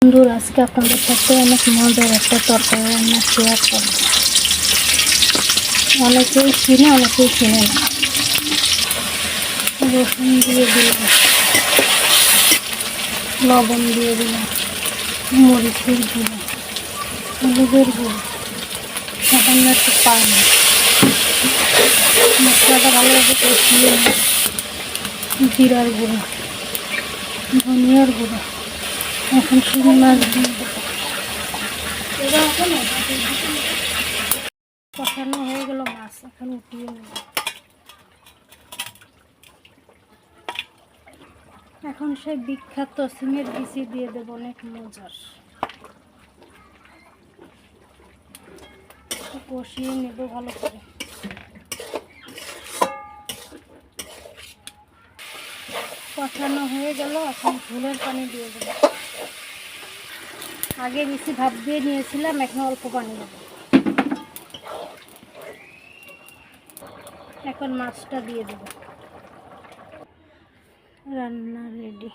বন্ধুরা, আজকে আপনাদের সাথে অনেক মজার একটা তরকারি রান্না শেয়ার করব। অনেকেই চিনে, অনেকেই চিনে না। রসুন দিয়ে দিলাম, লবণ দিয়ে দিলাম, মরিচের গুঁড়ো, হলুদের গুঁড়ো, সামান্য একটু পানি, মশলাটা ভালোভাবে কষিয়ে নিই। জিরার গুঁড়ো, ধনিয়ার গুঁড়ো, এখন শুধু মাছ দিয়ে দেবো। কষানো হয়ে গেল মাছ, এখন উঠিয়ে নেব। এখন সেই বিখ্যাত সিমের বিচি দিয়ে দেবো, অনেক মজার। কষিয়ে নেব ভালো করে। কষানো হয়ে গেল, এখন ঝোলের পানি দিয়ে দেবো। আগে বেশি ভাপ দিয়ে নিয়েছিলাম, এখন অল্প পানি দেবো। এখন মাছটা দিয়ে দেবো। রান্না রেডি।